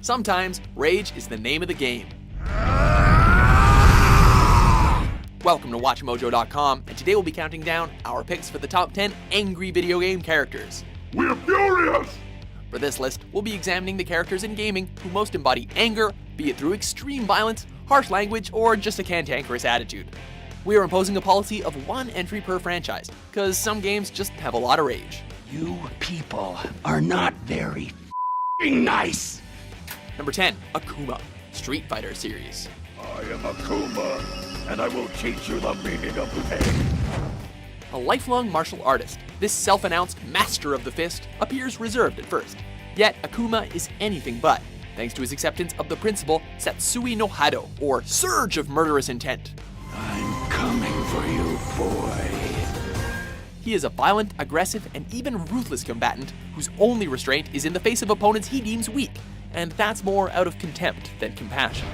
Sometimes, rage is the name of the game. Welcome to WatchMojo.com, and today we'll be counting down our picks for the top 10 angry video game characters. We're furious! For this list, we'll be examining the characters in gaming who most embody anger, be it through extreme violence, harsh language, or just a cantankerous attitude. We are imposing a policy of one entry per franchise, because some games just have a lot of rage. You people are not very nice. Number 10, Akuma, Street Fighter series. I am Akuma, and I will teach you the meaning of pain. A lifelong martial artist, this self-announced master of the fist appears reserved at first. Yet Akuma is anything but, thanks to his acceptance of the principle Satsui no Hado, or surge of murderous intent. I'm coming for you, boy. He is a violent, aggressive, and even ruthless combatant whose only restraint is in the face of opponents he deems weak, and that's more out of contempt than compassion.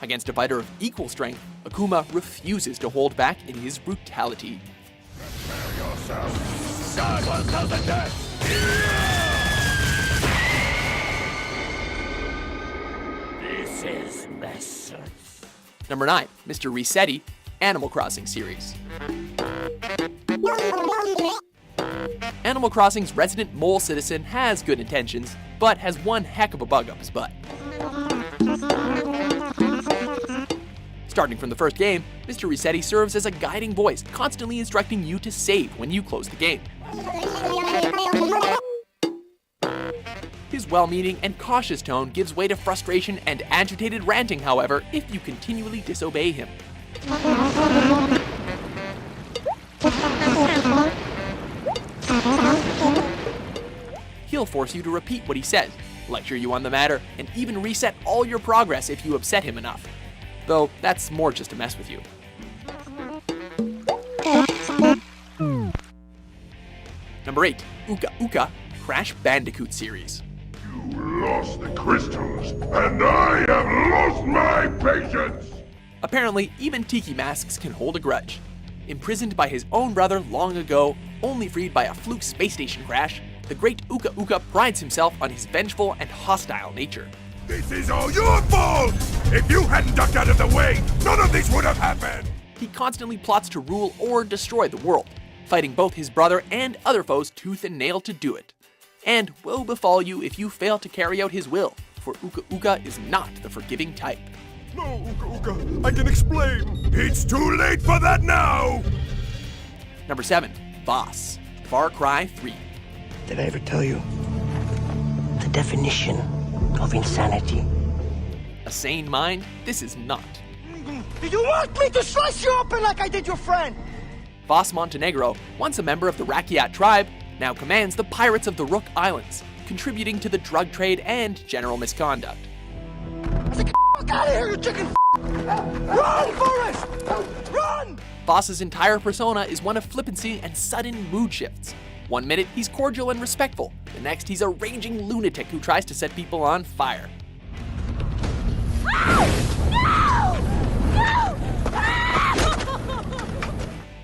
Against a fighter of equal strength, Akuma refuses to hold back in his brutality. Prepare yourself. God will tell the death. This is message. Number 9, Mr. Resetti, Animal Crossing series. Animal Crossing's resident mole citizen has good intentions, but has one heck of a bug up his butt. Starting from the first game, Mr. Resetti serves as a guiding voice, constantly instructing you to save when you close the game. His well-meaning and cautious tone gives way to frustration and agitated ranting, however, if you continually disobey him. He'll force you to repeat what he says, lecture you on the matter, and even reset all your progress if you upset him enough. Though that's more just to mess with you. Number 8, Uka Uka, Crash Bandicoot series. You lost the crystals, and I have lost my patience! Apparently, even Tiki Masks can hold a grudge. Imprisoned by his own brother long ago, only freed by a fluke space station crash, the great Uka Uka prides himself on his vengeful and hostile nature. This is all your fault! If you hadn't ducked out of the way, none of this would have happened! He constantly plots to rule or destroy the world, fighting both his brother and other foes tooth and nail to do it. And woe befall you if you fail to carry out his will, for Uka Uka is not the forgiving type. No, Uka Uka, I can explain! It's too late for that now! Number 7, Boss, Far Cry 3. Did I ever tell you the definition of insanity? A sane mind? This is not. Do you want me to slice you open like I did your friend? Boss Montenegro, once a member of the Rakyat tribe, now commands the pirates of the Rook Islands, contributing to the drug trade and general misconduct. Get out of here, you chicken! Run, Forrest! Run! Boss's entire persona is one of flippancy and sudden mood shifts. One minute he's cordial and respectful, the next he's a raging lunatic who tries to set people on fire.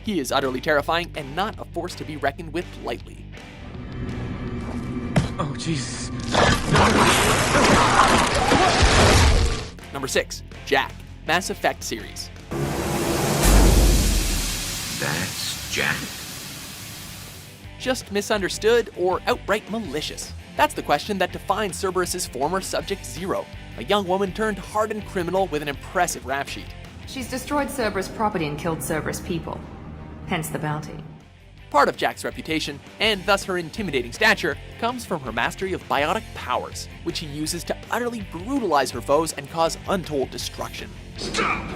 He is utterly terrifying and not a force to be reckoned with lightly. Oh, Jesus. Number 6, Jack, Mass Effect series. That's Jack? Just misunderstood or outright malicious? That's the question that defines Cerberus's former subject Zero, a young woman turned hardened criminal with an impressive rap sheet. She's destroyed Cerberus property and killed Cerberus people. Hence the bounty. Part of Jack's reputation, and thus her intimidating stature, comes from her mastery of biotic powers, which she uses to utterly brutalize her foes and cause untold destruction. Stop!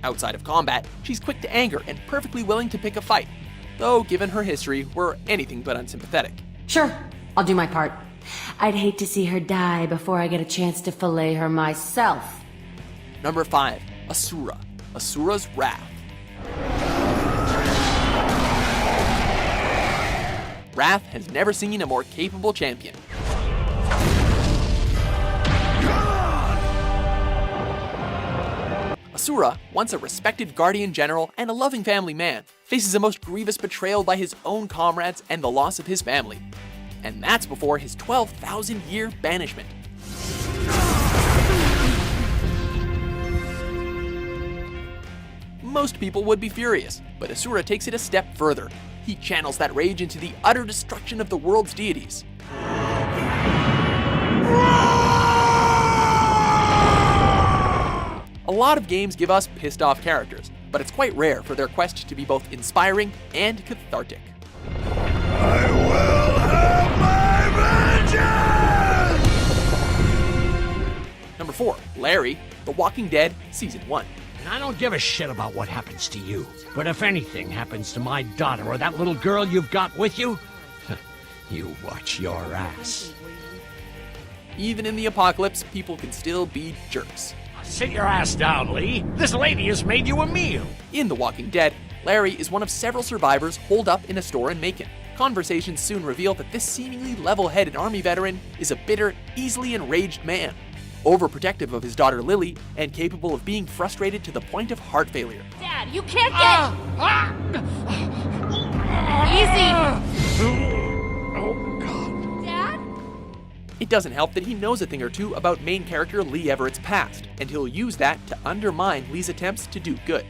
Outside of combat, she's quick to anger and perfectly willing to pick a fight, though given her history, we're anything but unsympathetic. Sure, I'll do my part. I'd hate to see her die before I get a chance to fillet her myself. Number 5, Asura, Asura's Wrath. Wrath has never seen a more capable champion. Asura, once a respected guardian general and a loving family man, faces a most grievous betrayal by his own comrades and the loss of his family. And that's before his 12,000-year banishment. Most people would be furious, but Asura takes it a step further. He channels that rage into the utter destruction of the world's deities. A lot of games give us pissed off characters, but it's quite rare for their quest to be both inspiring and cathartic. I will have my vengeance! Number 4, Larry, The Walking Dead Season 1. And I don't give a shit about what happens to you. But if anything happens to my daughter or that little girl you've got with you, you watch your ass. Even in the apocalypse, people can still be jerks. Sit your ass down, Lee. This lady has made you a meal. In The Walking Dead, Larry is one of several survivors holed up in a store in Macon. Conversations soon reveal that this seemingly level-headed Army veteran is a bitter, easily enraged man, overprotective of his daughter Lily, and capable of being frustrated to the point of heart failure. Dad, you can't get... Easy! Oh, God. Dad? It doesn't help that he knows a thing or two about main character Lee Everett's past, and he'll use that to undermine Lee's attempts to do good.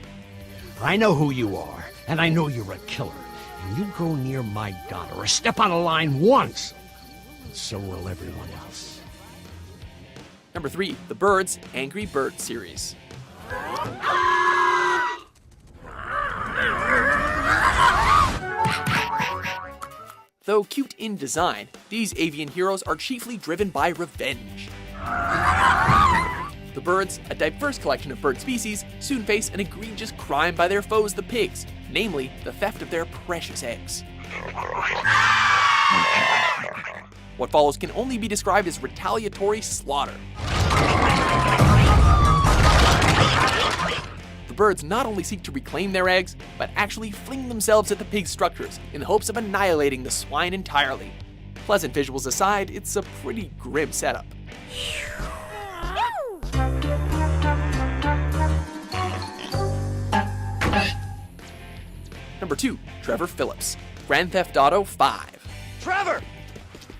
I know who you are, and I know you're a killer. And you go near my daughter or step on a line once, and so will everyone else. Number 3, The Birds Angry Bird series. Though cute in design, these avian heroes are chiefly driven by revenge. The birds, a diverse collection of bird species, soon face an egregious crime by their foes, the pigs, namely the theft of their precious eggs. What follows can only be described as retaliatory slaughter. The birds not only seek to reclaim their eggs, but actually fling themselves at the pig structures in the hopes of annihilating the swine entirely. Pleasant visuals aside, it's a pretty grim setup. Number 2, Trevor Phillips, Grand Theft Auto 5. Trevor!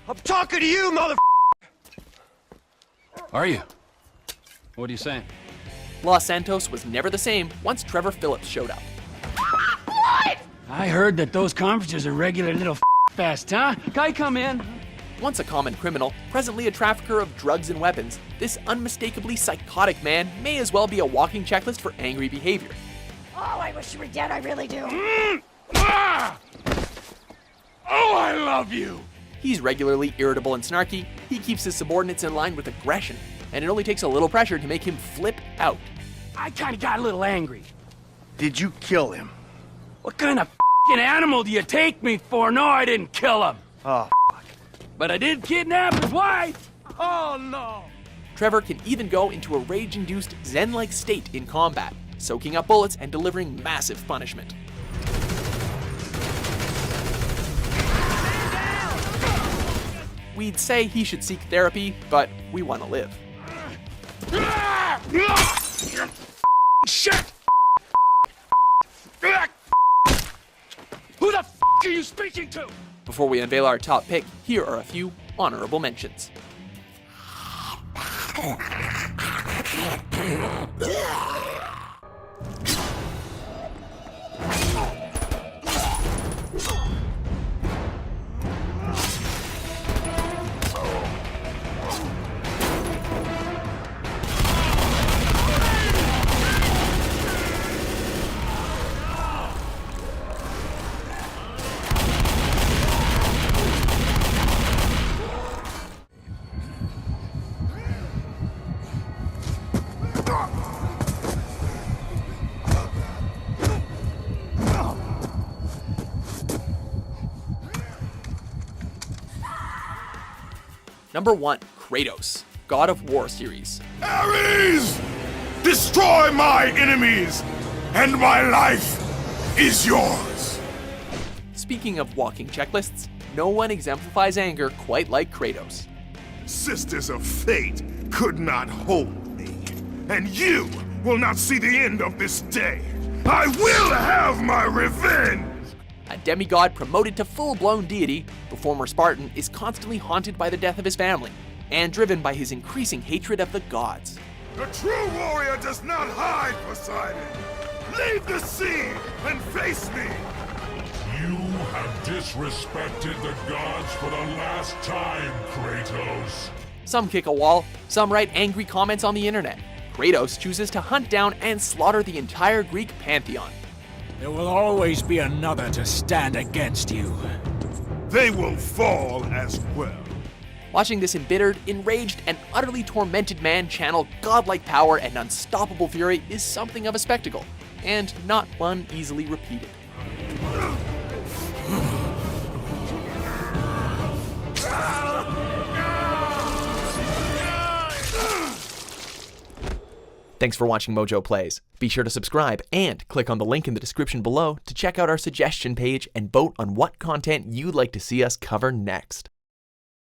I'm talking to you, mother. Are you? What are you saying? Los Santos was never the same once Trevor Phillips showed up. I heard that those conferences are regular little fest, huh? Guy, come in. Once a common criminal, presently a trafficker of drugs and weapons, this unmistakably psychotic man may as well be a walking checklist for angry behavior. Oh, I wish you were dead, I really do. Oh, I love you. He's regularly irritable and snarky, he keeps his subordinates in line with aggression, and it only takes a little pressure to make him flip out. I kind of got a little angry. Did you kill him? What kind of animal do you take me for? No, I didn't kill him. Oh, But I did kidnap his wife. Oh, no. Trevor can even go into a rage-induced zen-like state in combat, soaking up bullets and delivering massive punishment. We'd say he should seek therapy, but we want to live. Shit! Who the are you speaking to? Before we unveil our top pick, here are a few honorable mentions. Number 1, Kratos, God of War series. Ares! Destroy my enemies, and my life is yours! Speaking of walking checklists, no one exemplifies anger quite like Kratos. Sisters of Fate could not hold me, and you will not see the end of this day. I will have my revenge! A demigod promoted to full-blown deity, the former Spartan is constantly haunted by the death of his family, and driven by his increasing hatred of the gods. The true warrior does not hide, Poseidon! Leave the sea and face me! You have disrespected the gods for the last time, Kratos. Some kick a wall, some write angry comments on the internet. Kratos chooses to hunt down and slaughter the entire Greek pantheon. There will always be another to stand against you. They will fall as well. Watching this embittered, enraged, and utterly tormented man channel godlike power and unstoppable fury is something of a spectacle, and not one easily repeated. Thanks for watching Mojo Plays. Be sure to subscribe and click on the link in the description below to check out our suggestion page and vote on what content you'd like to see us cover next.